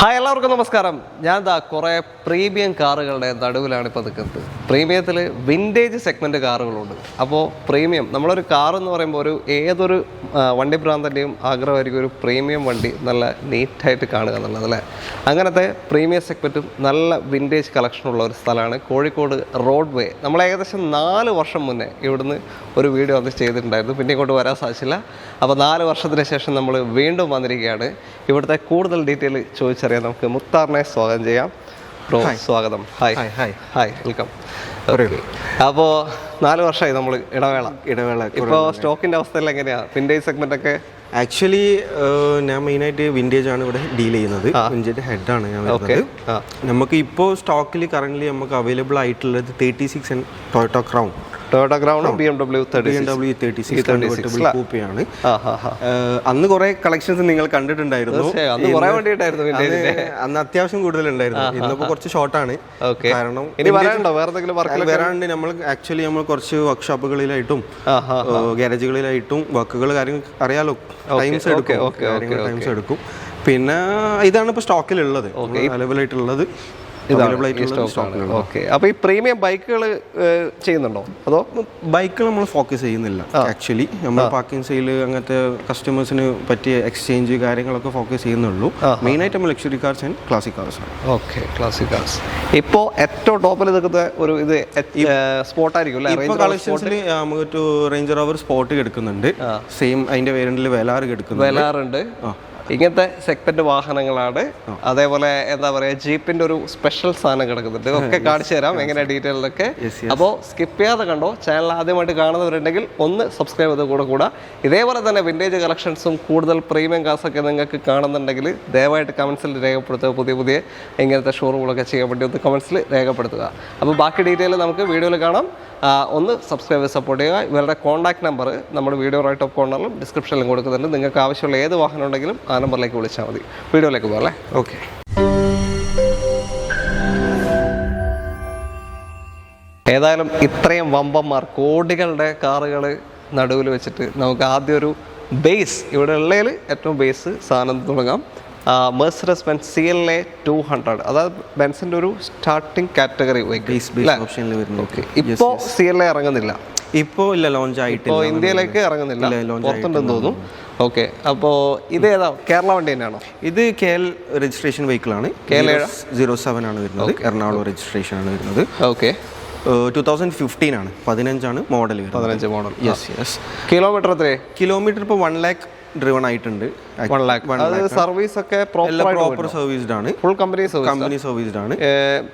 Hi, എല്ലാവർക്കും നമസ്കാരം. ഞാൻ കുറേ പ്രീമിയം കാറുകളുടെ നടുവിലാണ് ഇപ്പോൾ നിൽക്കുന്നത്. പ്രീമിയത്തിൽ വിൻറ്റേജ് സെഗ്മെൻറ്റ് കാറുകളുണ്ട്. അപ്പോൾ പ്രീമിയം നമ്മളൊരു കാർ എന്ന് പറയുമ്പോൾ ഏതൊരു വണ്ടി ഭ്രാന്തൻ്റെയും ആഗ്രഹമായിരിക്കും ഒരു പ്രീമിയം വണ്ടി നല്ല നീറ്റായിട്ട് കാണുക എന്നുള്ളത് അല്ലേ. അങ്ങനത്തെ പ്രീമിയം സെഗ്മെൻറ്റും നല്ല വിൻറ്റേജ് കളക്ഷനുള്ള ഒരു സ്ഥലമാണ് കോഴിക്കോട് റോഡ് വേ. നമ്മൾ ഏകദേശം 4 വർഷം മുന്നേ ഇവിടുന്ന് ഒരു വീഡിയോ അത് ചെയ്തിട്ടുണ്ടായിരുന്നു. പിന്നെ ഇങ്ങോട്ട് വരാൻ സാധിച്ചില്ല. അപ്പോൾ 4 വർഷത്തിന് ശേഷം നമ്മൾ വീണ്ടും വന്നിരിക്കുകയാണ്. ഇവിടുത്തെ കൂടുതൽ ഡീറ്റെയിൽ ചോദിച്ചറിയാം നമുക്ക് മുക്താറിനെ സ്വാഗതം ചെയ്യാം. ബ്രോ, സ്വാഗതം. Hi hi hi, welcome. അപ്പോൾ 4 വർഷമായി നമ്മൾ ഇടവേള. ഇപ്പോൾ സ്റ്റോക്കിൻ്റെ അവസ്ഥയിൽ എങ്ങനെയാണ് വിൻറ്റേജ് സെഗ്മെൻ്റ് ഒക്കെ? ആക്ച്വലി ഞാൻ മെയിനായിട്ട് വിൻറ്റേജ് ആണ് ഇവിടെ ഡീൽ ചെയ്യുന്നത്. വിൻറ്റേജ് ഹെഡാണ് ഞാൻ വരുന്നത്. നമുക്ക് ഇപ്പോൾ സ്റ്റോക്കിൽ കറൻ്റ്ലി നമുക്ക് അവൈലബിൾ ആയിട്ടുള്ളത് 36 ടൊയോട്ട ക്രൗൺ BMW 36 കൂപ്പയാണ്. അന്ന് കുറെ കളക്ഷൻസ് നിങ്ങൾ കണ്ടിട്ടുണ്ടായിരുന്നു. അന്ന് അത്യാവശ്യം കൂടുതലുണ്ടായിരുന്നു. ഇന്നിപ്പോ കുറച്ച് ഷോർട്ടാണ്. കാരണം വരാണ്ട് നമ്മൾ ആക്ച്വലി നമ്മൾ കുറച്ച് വർക്ക്ഷോപ്പുകളിലായിട്ടും ഗാരേജുകളിലായിട്ടും വർക്കുകൾ കാര്യങ്ങൾ അറിയാലോ, ടൈംസ് എടുക്കും. പിന്നെ ഇതാണ് ഇപ്പൊ സ്റ്റോക്കിലുള്ളത്, അവൈലബിൾ ആയിട്ടുള്ളത്. അപ്പോൾ ഈ പ്രീമിയം ബൈക്കുകൾ ചെയ്യുന്നുണ്ടോ അതോ? ബൈക്കുകൾ നമ്മൾ ഫോക്കസ് ചെയ്യുന്നില്ല. ആക്ച്വലി നമ്മൾ പാർക്കിംഗ് സെയിൽ അങ്ങനത്തെ കസ്റ്റമേഴ്സിന് പറ്റിയ എക്സ്ചേഞ്ച് കാര്യങ്ങളൊക്കെ ഫോക്കസ് ചെയ്യുന്നുള്ളൂ. മെയിനായിട്ട് നമ്മൾ luxury cars and classic cars ആണ്. Okay, classic cars. ഇപ്പോൾ ഏറ്റവും ടോപ്പിൽ നിൽക്കുന്ന ഒരു ഇത് സ്പോർട്ടായിരിക്കും. ഇപ്പോൾ കളക്ഷൻസിൽ നമുക്ക് റേഞ്ചർ റോവർ സ്പോർട്ട് എടുക്കുന്നുണ്ട്. സെയിം അതിന്റെ വേരിയന്റിൽ വെലാറുണ്ട്. ഇങ്ങനത്തെ സെഗ്മെന്റ് വാഹനങ്ങളാണ്. അതേപോലെ എന്താ പറയുക, ജീപ്പിന്റെ ഒരു സ്പെഷ്യൽ സാധനം കിടക്കുന്നുണ്ട്. ഒക്കെ കാണിച്ചു തരാം എങ്ങനെ ഡീറ്റെയിലൊക്കെ. അപ്പോൾ സ്കിപ്പ് ചെയ്യാതെ കണ്ടോ. ചാനൽ ആദ്യമായിട്ട് കാണുന്നവരുണ്ടെങ്കിൽ ഒന്ന് സബ്സ്ക്രൈബ് ചെയ്ത് കൂടാ. ഇതേപോലെ തന്നെ വിൻറ്റേജ് കളക്ഷൻസും കൂടുതൽ പ്രീമിയം കാർസൊക്കെ നിങ്ങൾക്ക് കാണുന്നുണ്ടെങ്കിൽ ദയവായിട്ട് കമൻസിൽ രേഖപ്പെടുത്തുക. പുതിയ ഇങ്ങനത്തെ ഷോറൂമുകളൊക്കെ ചെയ്യാൻ വേണ്ടി ഒന്ന് കമൻസിൽ രേഖപ്പെടുത്തുക. അപ്പോൾ ബാക്കി ഡീറ്റെയിൽ നമുക്ക് വീഡിയോയിൽ കാണാം. ഒന്ന് സബ്സ്ക്രൈബ് സപ്പോർട്ട് ചെയ്യുക. ഇവരുടെ കോൺടാക്ട് നമ്പർ നമ്മുടെ വീഡിയോ റൈറ്റ് ഓഫ് കോർണറിലും ഡിസ്ക്രിപ്ഷനിലും കൊടുക്കുന്നുണ്ട്. നിങ്ങൾക്ക് ആവശ്യമുള്ള ഏത് വാഹനം ഉണ്ടെങ്കിലും ആ നമ്പറിലേക്ക് വിളിച്ചാൽ മതി. വീഡിയോയിലേക്ക് പോകാം അല്ലേ? ഓക്കെ. ഏതായാലും ഇത്രയും വമ്പന്മാർ കോടികളുടെ കാറുകൾ നടുവിൽ വെച്ചിട്ട് നമുക്ക് ആദ്യം ഒരു ബേസ്, ഇവിടെ ഉള്ളതിൽ ഏറ്റവും ബേസ് സാധനം തുടങ്ങാം. മെഴ്സിഡസ് ബെൻസ് CLA 200, അതായത് ബെൻസിന്റെ ഒരു സ്റ്റാർട്ടിംഗ് കാറ്റഗറി വെഹിക്കിൾ. ഇപ്പോൾ CLA ഇറങ്ങുന്നില്ല. ഇപ്പോൾ ഇല്ല, ലോഞ്ച് ആയിട്ട് ഇപ്പോൾ ഇന്ത്യയിലേക്ക് ഇറങ്ങുന്നില്ല, പുറത്തുണ്ടെന്ന് തോന്നുന്നു. ഓക്കെ, അപ്പോൾ ഇത് ഏതാ? കേരള വണ്ടി തന്നെയാണോ? ഇത് KL രജിസ്ട്രേഷൻ വെഹിക്കിൾ ആണ്. KL 07 ആണ് വരുന്നത്. എറണാകുളം രജിസ്ട്രേഷൻ ആണ് വരുന്നത്. ഓക്കെ, 2015 ആണ്. 15 മോഡൽ. 15 മോഡൽ. യെസ്. കിലോമീറ്റർ എത്രയാ? കിലോമീറ്റർ ഇപ്പോൾ 1 lakh ഡ്രിവൺ ആയിട്ടുണ്ട്. 1 lakh. സർവീസ് ഒക്കെ പ്രോപ്പർ സർവീസ്ഡ് ആണ്. ഫുൾ കമ്പനി സർവീസ്ഡ് ആണ്.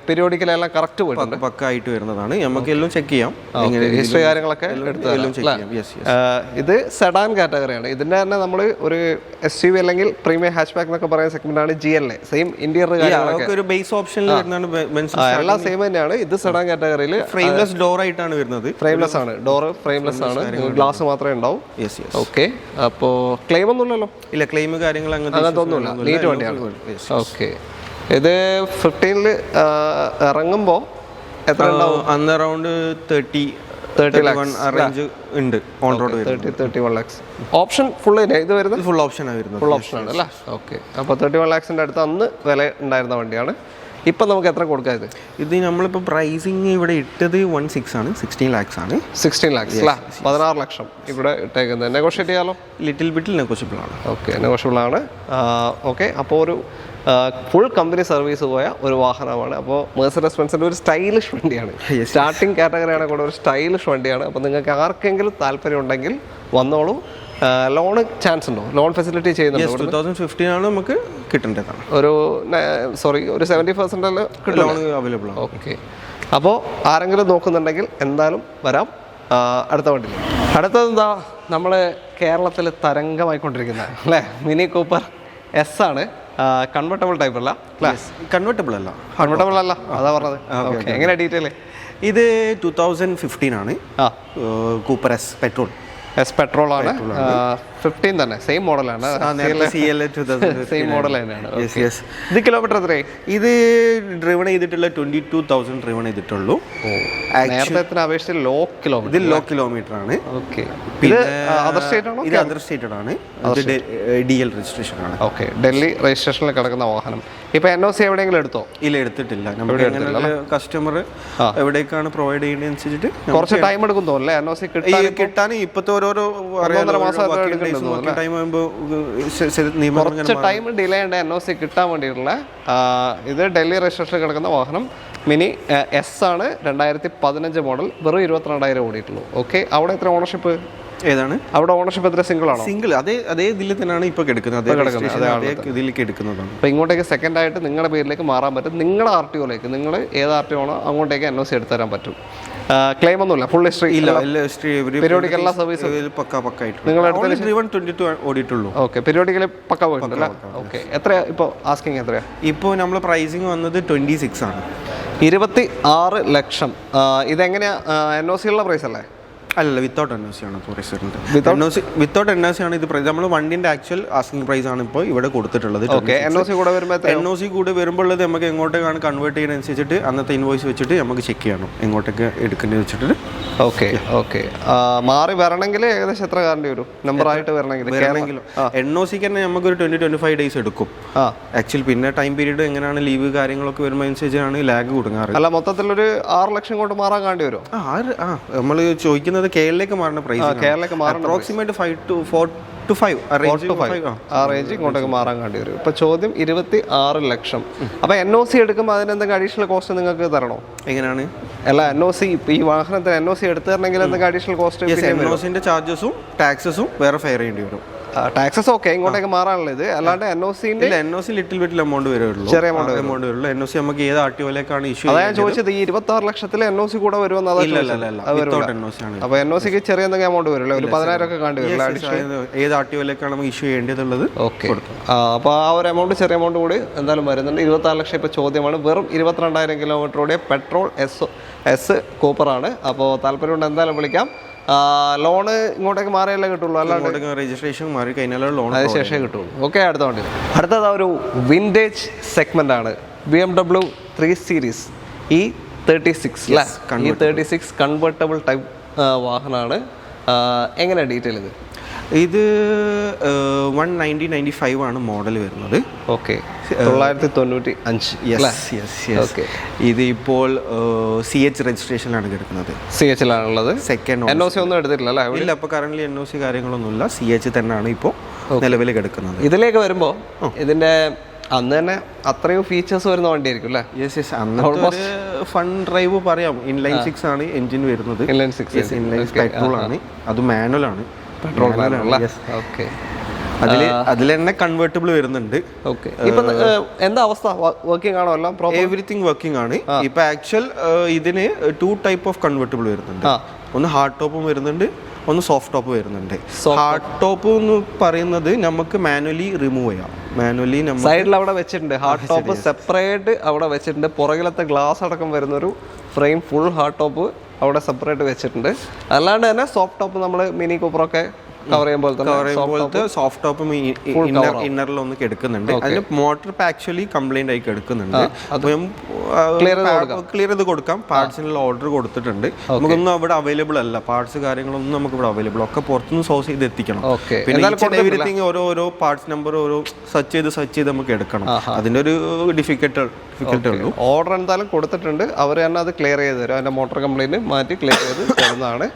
പീരിയോഡിക്കൽ എല്ലാം കറക്റ്റ് പോയിട്ടുണ്ട്, പക്ക ആയിട്ട് വരുന്നതാണ്. നമുക്ക് എല്ലാം ചെക്ക് ചെയ്യാം, ഹിസ്റ്ററി കാര്യങ്ങളൊക്കെ ഇത് സെഡാൻ കാറ്റഗറിയാണ്. ഇതിന്റെ തന്നെ നമ്മൾ ഒരു SUV അല്ലെങ്കിൽ പ്രീമിയം ഹാച്ച് ബാക്ക് എന്നൊക്കെ പറയുന്ന സെഗ്മെന്റ് ആണ് GLA. സെയിം ഇന്റീരിയർ ഒരു ബേസ് ഓപ്ഷനിൽ എല്ലാം സെയിം തന്നെയാണ്. ഇത് സെഡാൻ കാറ്റഗറിയിൽ ഫ്രെയിംലെസ് ഡോർ ആയിട്ടാണ് വരുന്നത്. ഫ്രെയിംലെസ് ആണ്, ഡോർ ഫ്രെയിംലെസ് ആണ്, ഗ്ലാസ് മാത്രമേ ഉണ്ടാവും. ഓക്കെ, അപ്പോൾ ക്ലെയിം ഒന്നുമില്ലല്ലോ? ഇല്ല, ക്ലെയിം കാര്യങ്ങൾ അങ്ങനത്തെ ഒന്നുമില്ല. നീറ്റ് വണ്ടിയാണ്. ഓക്കെ, ഇത് 15 ഇറങ്ങുമ്പോൾ എത്ര ഉണ്ടാവും? അന്ന് അറൗണ്ട് 30 lakhs റേഞ്ച് ഉണ്ട് on road. 31 lakhs. Option full ഇത് വരുന്നത് ഫുൾ ഓപ്ഷനാണ് വരുന്നത്. ഫുൾ ഓപ്ഷൻ ആണ് അല്ലേ? ഓക്കെ, അപ്പോൾ 31 lakhsന്റെ അടുത്ത് അന്ന് വില ഉണ്ടായിരുന്ന വണ്ടിയാണ്. ഇപ്പം നമുക്ക് എത്ര കൊടുക്കാം ഇത്? നമ്മളിപ്പോൾ പ്രൈസിങ് ഇവിടെ ഇട്ടത് 16 ആണ്. 16 lakhs ആണ്. 16 lakhs അല്ല, 16 ലക്ഷം ഇവിടെ ഇട്ടേക്കുന്നത്. നെഗോഷിയേറ്റ് ചെയ്യാലോ? ലിറ്റിൽ ബിറ്റിൽ നെഗോഷ്യബിൾ ആണ്. ഓക്കെ, നെഗോഷ്യബിൾ ആണ്. ഓക്കെ, അപ്പോൾ ഒരു ഫുൾ കമ്പനി സർവീസ് പോയ ഒരു വാഹനമാണ്. അപ്പോൾ മെഴ്സിഡസ് ബെൻസിന്റെ ഒരു സ്റ്റൈലിഷ് വണ്ടിയാണ്. സ്റ്റാർട്ടിംഗ് കാറ്റഗറിയാണ് കൂടെ ഒരു സ്റ്റൈലിഷ് വണ്ടിയാണ്. അപ്പോൾ നിങ്ങൾക്ക് ആർക്കെങ്കിലും താല്പര്യം ഉണ്ടെങ്കിൽ വന്നോളൂ. ലോണ് ചാൻസ് ഉണ്ടോ? ലോൺ ഫെസിലിറ്റി ചെയ്യുന്നുണ്ടോ? 2015 ആണ് നമുക്ക് കിട്ടേണ്ടതാണ്. ഒരു 70% ലോൺ അവൈലബിൾ ആണ്. ഓക്കെ, അപ്പോൾ ആരെങ്കിലും നോക്കുന്നുണ്ടെങ്കിൽ എന്തായാലും വരാം. അടുത്ത വണ്ടി, അടുത്തത് എന്താ? നമ്മൾ കേരളത്തിൽ തരംഗമായിക്കൊണ്ടിരിക്കുന്ന അല്ലേ മിനി കൂപ്പർ S ആണ്. കൺവെർട്ടബിൾ ടൈപ്പ് അല്ല? കൺവെർട്ടബിൾ അല്ല, അതാ പറഞ്ഞത്. ഓക്കെ, എങ്ങനെ ഡീറ്റെയിൽ? ഇത് 2015 ആണ്. കൂപ്പർ S പെട്രോൾ ആണ്. 15 തന്നെ സെയിം മോഡലാണ്. സെയിം മോഡൽ തന്നെയാണ്. ഇത് കിലോമീറ്റർ എത്രയായി? ഇത് ഡ്രിവൺ ചെയ്തിട്ടുള്ള 22,000 ഡ്രിവൺ ചെയ്തിട്ടുള്ളൂ. നേരത്തെ അപേക്ഷിച്ച് ലോ കിലോമീറ്റർ. ഇത് ലോ കിലോമീറ്റർ ആണ്. ഓക്കെ. പിന്നെ അതർ സ്റ്റേറ്റ് ആണോ? ഇത് അതർ സ്റ്റേറ്റഡ് ആണ്. DL രജിസ്ട്രേഷൻ ആണ്. ഓക്കെ. ഡൽഹി രജിസ്ട്രേഷനിൽ കിടക്കുന്ന വാഹനം. ഇപ്പൊ NOC എവിടെയെങ്കിലും എടുത്തോ? ഇല്ല, എടുത്തിട്ടില്ല. നമുക്ക് കസ്റ്റമർ എവിടേക്കാണ് പ്രൊവൈഡ് ചെയ്യുന്നത് അനുസരിച്ചിട്ട് കുറച്ച് ടൈം എടുക്കും തോന്നുന്നു NOC കിട്ടാൻ. ഇപ്പോഴത്തെ ഓരോരോ കുറച്ച് ടൈം ഡിലേ ഉണ്ട് NOC കിട്ടാൻ വേണ്ടിയിട്ടുള്ള. ഇത് ഡൽഹി രജിസ്ട്രേഷനിൽ കിടക്കുന്ന വാഹനം മിനി S ആണ്. 2015 മോഡൽ. വെറും 22,000 ഓടിയിട്ടുള്ളൂ. ഓക്കെ. അവിടെ എത്ര ഓണർഷിപ്പ്? ഏതാണ് അവിടെ ഓണർഷിപ്പ് എത്ര? സിംഗിൾ ആണോ? സിംഗിൾ. അതേ ഇതിൽ തന്നെയാണ് ഇപ്പൊ കിടക്കുന്നത്. ഇതിലേക്ക് എടുക്കുന്നതാണ്. അപ്പൊ ഇങ്ങോട്ടേക്ക് സെക്കൻഡ് ആയിട്ട് നിങ്ങളുടെ പേരിലേക്ക് മാറാൻ പറ്റും. നിങ്ങളുടെ RTOയിലേക്ക് നിങ്ങൾ ഏത് RTO ആണോ അങ്ങോട്ടേക്ക് NOC എടുത്തു തരാൻ പറ്റും. ക്ലെയിം ഒന്നുമില്ല. ഫുൾ ഹിസ്റ്ററി ഇല്ല. പീരിയോഡിക് എല്ലാ സർവീസും ഓടിയിട്ടുള്ളൂ. ഓക്കെ. പീരിയോഡിക്കലി പക്ക പോയിട്ടുണ്ടല്ലേ? ഓക്കെ. എത്രയാ ഇപ്പൊ ആസ്കിങ്? എത്രയാ ഇപ്പോൾ നമ്മൾ പ്രൈസിങ് വന്നത് 26 ആണ്. 26 ലക്ഷം. ഇതെങ്ങനെയാ NOC ഉള്ള പ്രൈസ് അല്ലേ? അല്ല, വിത്തൗട്ട് NOC ആണ് വിത്തൗട്ട് NOC ആണ് ഇത് പ്രൈസ്. നമ്മൾ വണ്ടിന്റെ ആക്ച്വൽ ആസ്കിംഗ് പ്രൈസ് ആണ് ഇപ്പോൾ ഇവിടെ കൊടുത്തിട്ടുള്ളത്. NOC കൂടെ വരുമ്പോൾ നമുക്ക് എങ്ങോട്ടേക്കാണ് കൺവേർട്ട് ചെയ്യുന്നത് അനുസരിച്ചിട്ട് അന്നത്തെ ഇൻവോയ്സ് വെച്ചിട്ട് നമുക്ക് ചെക്ക് ചെയ്യണം എങ്ങോട്ടേക്ക് എടുക്കുന്നത് വെച്ചിട്ട്. ഓക്കെ. ഓക്കെ. മാറി വരണമെങ്കിൽ ഏകദേശം എത്ര കാരണ്ടി വരും? നമ്പറായിട്ട് വരണമെങ്കിൽ NOCക്ക് തന്നെ നമുക്കൊരു 20-25 ഡേയ്സ് എടുക്കും ആക്ച്വലി. പിന്നെ ടൈം പീരീഡ് എങ്ങനെയാണ് ലീവ് കാര്യങ്ങളൊക്കെ വരുമ്പോൾ അനുസരിച്ചാണ് ലാഗ് കൊടുക്കാറ്. അല്ല, മൊത്തത്തിലൊരു 6 ലക്ഷം കൊണ്ട് മാറാൻ കാണ്ടി വരും. നമ്മൾ ചോദിക്കുന്നത് കേരളത്തിലേക്ക് മാറുന്ന പ്രൈസ്. കേരളത്തിലേക്ക് മാറുന്ന അപ്രോക്സിമേറ്റ് 4 to 5 ആ റേഞ്ച് ഇങ്ങോട്ടേക്ക് മാറാൻ കാണ്ടി വരും. ഇപ്പൊ ചോദ്യം 26 ലക്ഷം. അപ്പൊ NOC എടുക്കുമ്പോൾ അതിനെന്തെങ്കിലും അഡീഷണൽ കോസ്റ്റ് നിങ്ങൾക്ക് തരണോ? എങ്ങനെയാണ്? അല്ല, NOC ഈ വാഹനത്തിന് NOC എടുത്തു തരണമെങ്കിൽ എന്തെങ്കിലും അഡീഷണൽ കോസ്റ്റ്? NOCന്റെ ചാർജസും ടാക്സസും വേറെ ഫെയർ ചെയ്യേണ്ടി വരും. ടാക്സസ് ഓക്കെ ഇങ്ങോട്ടേക്ക് മാറാനുള്ളത്. ഇത് അല്ലാണ്ട് NOC ലിറ്റിൽ ബിറ്റിൽ എമൗണ്ട് വരുള്ളൂ. ചെറിയ എമൗണ്ട് വരുള്ളൂ. NOC നമുക്ക് ഏത് RTOയിലേക്കാണ് ഇഷ്യൂ? അതാ ഞാൻ ചോദിച്ചത്. ഈ 26 ലക്ഷത്തിൽ NOC കൂടെ വരുമെന്ന്. അപ്പൊ NOCക്ക് ചെറിയ എന്തെങ്കിലും എമൗണ്ട് വരില്ല? ഒരു 10,000 ഒക്കെ കണ്ടു വരില്ല? ഏത് RTOയിലേക്കാണ് നമുക്ക് ഇഷ്യൂ ചെയ്യേണ്ടതുള്ളത്? ഓക്കെ. അപ്പോൾ ആ ഒരു എമൗണ്ട്, ചെറിയ എമൗണ്ട് കൂടി എന്തായാലും വരുന്നുണ്ട്. 26 ലക്ഷം ഇപ്പോൾ ചോദ്യമാണ്. വെറും 22,000 കിലോമീറ്റർ ഓടിയ പെട്രോൾ എസ് കൂപ്പറാണ്. അപ്പോൾ താല്പര്യമുണ്ട് എന്തായാലും വിളിക്കാം. ലോണ് ഇങ്ങോട്ടേക്ക് മാറിയല്ലേ കിട്ടുള്ളൂ, അല്ലാണ്ട് രജിസ്ട്രേഷൻ മാറി കഴിഞ്ഞാൽ ലോൺ അതിന് ശേഷമേ കിട്ടുള്ളൂ. ഓക്കെ. അടുത്ത വണ്ടി. അടുത്തത് ഒരു വിൻറ്റേജ് സെഗ്മെന്റ് ആണ്. BMW 3 Series E36 അല്ലേ? E36 കൺവേർട്ടബിൾ ടൈപ്പ് വാഹനമാണ്. എങ്ങനെ ഡീറ്റെയിൽ? ഇത് 190-95 ആണ് മോഡൽ വരുന്നത്. ഓക്കെ. 995. ഓക്കെ. ഇത് ഇപ്പോൾ CH രജിസ്ട്രേഷനിലാണ് കിടക്കുന്നത്. CH-ലാണുള്ളത്. സെക്കൻഡ് NOC ഒന്നും എടുത്തിട്ടില്ല അല്ലേ? ഇല്ല, ഇപ്പോൾ കറന്റ് NOC കാര്യങ്ങളൊന്നുമില്ല. CH തന്നെയാണ് ഇപ്പോൾ നിലവിൽ കിടക്കുന്നത്. ഇതിലേക്ക് വരുമ്പോൾ ഇതിന്റെ അന്ന് തന്നെ അത്രയും ഫീച്ചേഴ്സ് വരുന്ന വണ്ടിയായിരിക്കും അല്ലേ? യെസ്. അന്ന് ഫൺ ഡ്രൈവ് പറയാം. ഇൻലൈൻ 6 ആണ് എഞ്ചിൻ വരുന്നത്. ഇൻലൈൻ 6 പെട്രോൾ ആണ്. അത് മാനുവൽ ആണ്. Petrol okay. അതിൽ തന്നെ കൺവേർട്ടബിൾ വരുന്നുണ്ട്. ഓക്കെ. ഇപ്പൊ എന്താ അവസ്ഥ? വർക്കിംഗ് ആണോ? എല്ലാം എവറിത്തിങ് വർക്കിംഗ് ആണ്. ഇപ്പൊ ആക്ച്വൽ ഇതിന് 2 ടൈപ്പ് ഓഫ് കൺവേർട്ടബിൾ വരുന്നുണ്ട്. ഒന്ന് ഹാർഡ് ടോപ്പും വരുന്നുണ്ട്, ഒന്ന് സോഫ്റ്റ് ടോപ്പ് വരുന്നുണ്ട്. ഹാർഡ് ടോപ്പ് എന്ന് പറയുന്നത് നമുക്ക് മാനുവലി റിമൂവ് ചെയ്യാം. മാനുവലി സൈഡിൽ അവിടെ വെച്ചിട്ടുണ്ട്. ഹാർഡ് ടോപ്പ് സെപ്പറേറ്റ് അവിടെ വെച്ചിട്ടുണ്ട്. പുറകിലത്തെ ഗ്ലാസ് അടക്കം വരുന്നൊരു ഫ്രെയിം ഫുൾ ഹാർഡ് ടോപ്പ് അവിടെ സെപ്പറേറ്റ് വെച്ചിട്ടുണ്ട്. അല്ലാണ്ട് തന്നെ സോഫ്റ്റ് ടോപ്പ് നമ്മൾ മിനി കൂപ്പറൊക്കെ കവർ ചെയ്യുമ്പോഴത്തെ സോഫ്റ്റ് ടോപ്പും ഇന്നറിലൊന്ന് കിടക്കുന്നുണ്ട്. അതിന് മോട്ടർ ആക്ച്വലി കംപ്ലൈന്റ് ആയി കിടക്കുന്നുണ്ട്. ക്ലിയർ ചെയ്ത് കൊടുക്കാം. പാർട്സിനുള്ള ഓർഡർ കൊടുത്തിട്ടുണ്ട്. നമുക്കൊന്നും അവിടെ അവൈലബിൾ അല്ല. പാർട്സ് കാര്യങ്ങളൊന്നും നമുക്ക് ഇവിടെ അവൈലബിൾ, ഒക്കെ പുറത്തുനിന്ന് സോഴ്സ് ചെയ്ത് എത്തിക്കണം. പിന്നെ എവരിത്തിങ് ഓരോ പാർട്സ് നമ്പർ ഓരോ സെർച്ച് ചെയ്ത് നമുക്ക് എടുക്കണം. അതിന്റെ ഒരു ഡിഫിക്കൽട്ട് ഉള്ളൂ. ഓർഡർ എന്തായാലും കൊടുത്തിട്ടുണ്ട്. അവർ തന്നെ അത് ക്ലിയർ ചെയ്ത് തരും. അതിന്റെ മോട്ടോർ കംപ്ലൈന്റ് മാറ്റി ക്ലിയർ ചെയ്ത് തരുന്നതാണ്.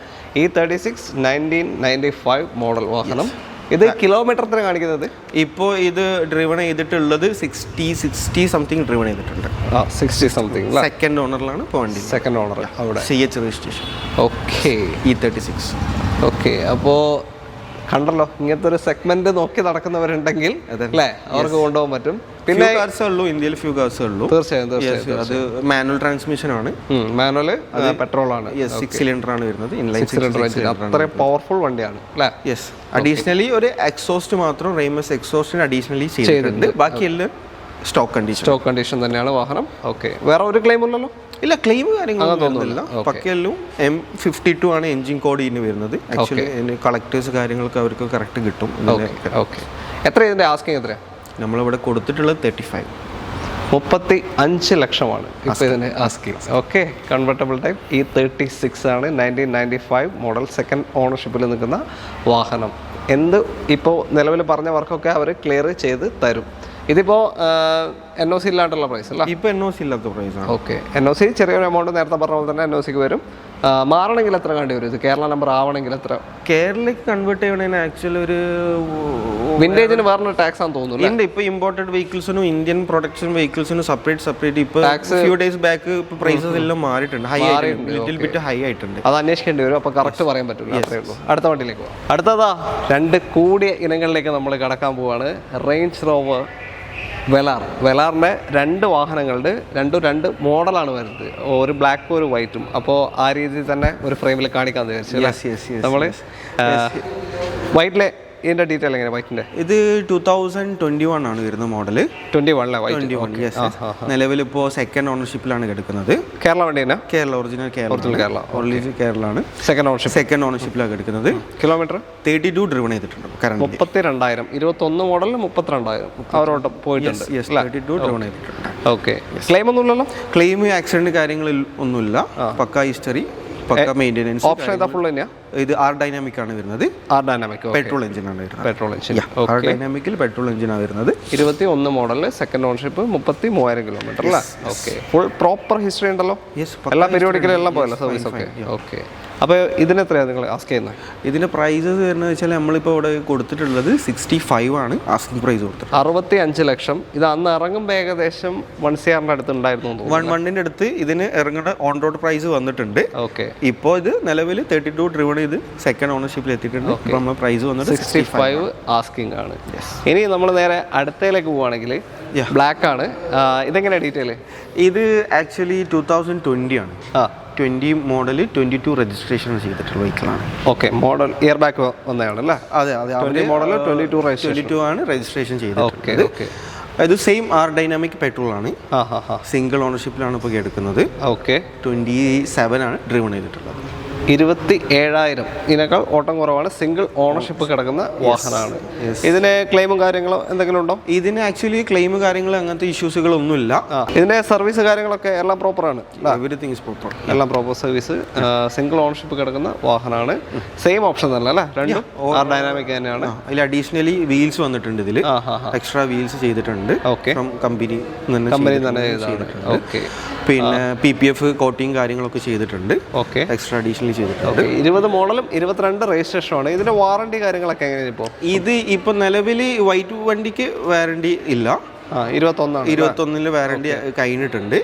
E36 1995 മോഡൽ വാഹനം. ഇത് കിലോമീറ്റർ എത്ര കാണിക്കുന്നത്? ഇപ്പോൾ ഇത് ഡ്രിവൺ ചെയ്തിട്ടുള്ളത് 60 സംതിങ് ഡ്രിവൺ ചെയ്തിട്ടുണ്ട്. 60 സംതിങ്. സെക്കൻഡ് ഓണറിലാണ് ഇപ്പോൾ വണ്ടി. സെക്കൻഡ് ഓണർ അവിടെ CH registration. Okay. E36. Okay. അപ്പോൾ കണ്ടല്ലോ, ഇങ്ങനത്തെ ഒരു സെഗ്മെന്റ് നോക്കി നടക്കുന്നവരുണ്ടെങ്കിൽ അല്ലേ അവർക്ക് കൊണ്ടുപോകാൻ പറ്റും. പിന്നെ ഉള്ളൂ ഇന്ത്യയിൽ ഫ്യൂ കാർസ് ഉള്ളൂ. തീർച്ചയായും. അത് മാനുവൽ ട്രാൻസ്മിഷൻ ആണ്. മാനുവൽ പെട്രോൾ ആണ്. 6 സിലിണ്ടർ ആണ് വരുന്നത്. Inline cylinder. അത്രയും പവർഫുൾ വണ്ടിയാണ് അല്ലേ? യെസ്. അഡീഷണലി ഒരു എക്സോസ്റ്റ് മാത്രം റെയിമസ് എക്സോസ്റ്റിന് അഡീഷണലി ചെയ്തിട്ടുണ്ട്. ബാക്കി എല്ലാം സ്റ്റോക്ക് കണ്ടീഷൻ തന്നെയാണ് വാഹനം. ഓക്കെ. വേറെ ഒരു ക്ലെയിം ഇല്ലല്ലോ? ഇല്ല ക്ലെയിം കാര്യങ്ങളൊന്നുമില്ല. പക്കയെല്ലാം M52 ആണ് എൻജിൻ കോഡ് ഇതിന് വരുന്നത്. ആക്ച്വലി കളക്ടേഴ്സ് കാര്യങ്ങൾക്ക് അവർക്ക് കറക്റ്റ് കിട്ടും. ഓക്കെ, എത്ര ഇതിൻ്റെ ആസ്കിങ് എത്രയാണ്? നമ്മളിവിടെ കൊടുത്തിട്ടുള്ളത് 35. 35 ലക്ഷമാണ് ഇപ്പോൾ ഇതിന് asking. Okay, convertible type E36 ആണ്, 1995 മോഡൽ, സെക്കൻഡ് ഓണർഷിപ്പിൽ നിൽക്കുന്ന വാഹനം. ഇപ്പോൾ നിലവിൽ പറഞ്ഞ വർക്കൊക്കെ അവർ ക്ലിയർ ചെയ്ത് തരും. ഇതിപ്പോൾ NOC ഇല്ലാണ്ടുള്ള പ്രൈസ് അല്ല? ഇപ്പോൾ NOC ഇല്ലാത്ത പ്രൈസാണ്. ഓക്കെ, NOC ചെറിയൊരു എമൗണ്ട് നേരത്തെ പറഞ്ഞ പോലെ തന്നെ NOCക്ക് വരും. മാറണമെങ്കിൽ എത്ര കണ്ടി വരും? ഇത് കേരള നമ്പർ ആവണമെങ്കിൽ എത്ര? കേരളയ്ക്ക് കൺവേർട്ട് ചെയ്യണമെങ്കിൽ ആക്ച്വലി ഒരു വിന്റേജിന് വേറൊരു ടാക്സ് ആണെന്ന് തോന്നുന്നു. ഉണ്ട്. ഇപ്പോൾ ഇമ്പോർട്ടഡ് വെഹിക്കിൾസിനും ഇന്ത്യൻ പ്രൊഡക്ഷൻ വെഹിക്കിൾസിനും സെപ്പറേറ്റ് ഇപ്പോൾ ഫ്യൂ ഡേയ്സ് ബാക്ക് ഇപ്പോൾ പ്രൈസസ് എല്ലാം മാറിയിട്ടുണ്ട്. ലിറ്റിൽ ബിറ്റ് ഹൈ ആയിട്ടുണ്ട്. അത് അന്വേഷിക്കേണ്ടി വരും. അപ്പോൾ കറക്റ്റ് പറയാൻ പറ്റില്ല. അത്രേ ഉള്ളൂ. അടുത്ത വണ്ടിയിലേക്ക് പോകാം. അടുത്തതാ 2 കൂടിയ ഇനങ്ങളിലേക്ക് നമ്മൾ കടക്കാൻ പോവാണ്. Range rover വെലാറിൻ്റെ 2 വാഹനങ്ങളുണ്ട്. 2 മോഡലാണ് വരുന്നത്. ഒരു ബ്ലാക്കും ഒരു വൈറ്റും. അപ്പോൾ ആ രീതിയിൽ തന്നെ ഒരു ഫ്രെയിമിൽ കാണിക്കാൻ വിചാരിച്ചു. നമ്മൾ വൈറ്റിലെ ഇതിൻ്റെ ഡീറ്റെയിൽ എങ്ങനെ? വൈറ്റിൻ്റെ ഇത് 2021 ആണ് വരുന്ന മോഡൽ. 21 നിലവിൽ ഇപ്പോൾ സെക്കൻഡ് ഓണർഷിപ്പിലാണ് കിടക്കുന്നത്. കേരള വണ്ടി തന്നെ? കേരള ഒറിജിനൽ കേരള ആണ്. സെക്കൻഡ് ഓണർഷിപ്പിലാണ് കിടക്കുന്നത്. കിലോമീറ്റർ 32 ഡ്രിവൺ ചെയ്തിട്ടുണ്ട്. 32,000. 21 മോഡലിന് 32,000 അവരോട് പോയിട്ടുണ്ട്. 32 ഡ്രിവൺ ചെയ്തിട്ടുണ്ട്. ഓക്കെ, ക്ലെയിം ഒന്നുമില്ലല്ലോ? ക്ലെയിം ആക്സിഡന്റ് കാര്യങ്ങളിൽ ഒന്നുമില്ല. പക്ക ഹിസ്റ്ററി, പക്ക മെയിൻ്റെനൻസ്. ഓപ്ഷൻ ഏതാ? ഫുൾ തന്നെയാ? ഇത് R ഡൈനാമിക് ആണ് വരുന്നത്. R ഡൈനാമിക് പെട്രോൾ എഞ്ചിൻ ആണ് വരുന്നത്. Petrol engine. R ഡൈനാമിക്കിൽ പെട്രോൾ എഞ്ചിൻ ആണ് വരുന്നത്. 21 മോഡൽ, സെക്കൻഡ് ഓണർഷിപ്പ്, 33,000 കിലോമീറ്റർ അല്ലേ? ഓക്കെ, ഫുൾ പ്രോപ്പർ ഹിസ്റ്ററി ഉണ്ടല്ലോ? എല്ലാ പീരിയോഡിക്കലും എല്ലാം പോയല്ലോ സർവീസ് ഒക്കെ? ഓക്കെ. അപ്പോൾ ഇതിന് എത്രയാണ് നിങ്ങൾ ആസ്ക് ചെയ്യുന്നത്? ഇതിൻ്റെ പ്രൈസസ് വരുന്നത് വെച്ചാൽ നമ്മളിപ്പോൾ ഇവിടെ കൊടുത്തിട്ടുള്ളത് 65 ആണ് ആസ്കിംഗ് പ്രൈസ് കൊടുത്തത്. 65 ലക്ഷം. ഇത് അന്ന് ഇറങ്ങുമ്പോൾ ഏകദേശം 1 CR അടുത്തുണ്ടായിരുന്നു. 1 അടുത്ത് ഇതിന് ഇറങ്ങുന്ന ഓൺ റോഡ് പ്രൈസ് വന്നിട്ടുണ്ട്. ഓക്കെ, ഇപ്പോൾ ഇത് നിലവിൽ 32 ഡ്രിവൺ ചെയ്ത് സെക്കൻഡ് ഓണർഷിപ്പിൽ എത്തിയിട്ടുണ്ട്. നമ്മൾ പ്രൈസ് വന്നത് 65 ആസ്കിംഗ് ആണ്. ഇനി നമ്മൾ നേരെ അടുത്തയിലേക്ക് പോവുകയാണെങ്കിൽ ബ്ലാക്ക് ആണ്. ഇതെങ്ങനെയാണ് ഡീറ്റെയിൽ? ഇത് ആക്ച്വലി 2020 ആണ്. 20 മോഡൽ 22 രജിസ്ട്രേഷൻ ചെയ്തിട്ടുള്ള വെഹിക്കിളാണ്. ഓക്കെ, മോഡൽ ഇയർ ബാക്ക് വന്നതാണല്ലേ? അതെ. 20 മോഡൽ 22 ആണ് രജിസ്ട്രേഷൻ ചെയ്തിട്ടുള്ളത്. ഇത് സെയിം R ഡൈനാമിക് പെട്രോൾ ആണ്. സിംഗിൾ ഓണർഷിപ്പിലാണ് ഇപ്പോൾ എടുക്കുന്നത്. ഓക്കെ, 27 ആണ് ഡ്രിവൺ ചെയ്തിട്ടുള്ളത്. 27,000. ഇതിനേക്കാൾ ഓട്ടം കുറവാണ്. സിംഗിൾ ഓണർഷിപ്പ് കിടക്കുന്ന വാഹനമാണ്. ഇതിന് ക്ലെയിമും കാര്യങ്ങളോ എന്തെങ്കിലും ഉണ്ടോ? ഇതിന് ആക്ച്വലി ക്ലെയിം കാര്യങ്ങൾ അങ്ങനത്തെ ഇഷ്യൂസുകളൊന്നുമില്ല. ഇതിന്റെ സർവീസ് കാര്യങ്ങളൊക്കെ എല്ലാം പ്രോപ്പറാണ്. Everything is proper. എല്ലാം പ്രോപ്പർ സർവീസ്. സിംഗിൾ ഓണർഷിപ്പ് കിടക്കുന്ന വാഹനമാണ്. സെയിം ഓപ്ഷൻ തന്നെ അല്ലേ? രണ്ടും R ഡൈനാമിക് തന്നെയാണ്. അതിൽ അഡീഷണലി വീൽസ് വന്നിട്ടുണ്ട്. ഇതിൽ എക്സ്ട്രാ വീൽസ് ചെയ്തിട്ടുണ്ട്. കമ്പനി തന്നെ ചെയ്തിട്ടുണ്ട്. ഓക്കെ, പിന്നെ PPF കോട്ടിങ് കാര്യങ്ങളൊക്കെ ചെയ്തിട്ടുണ്ട്. ഓക്കെ, എക്സ്ട്രാ അഡീഷണലി ചെയ്തിട്ടുണ്ട്. 20 മോഡലും 22 രജിസ്ട്രേഷനാണ്. ഇതിന്റെ വാറണ്ടി കാര്യങ്ങളൊക്കെ എങ്ങനെയാണ് ഇപ്പോൾ? ഇത് ഇപ്പോൾ നിലവിൽ വൈറ്റ് വണ്ടിക്ക് വാറണ്ടി ഇല്ല. 21 വാറണ്ടി കഴിഞ്ഞിട്ടുണ്ട്.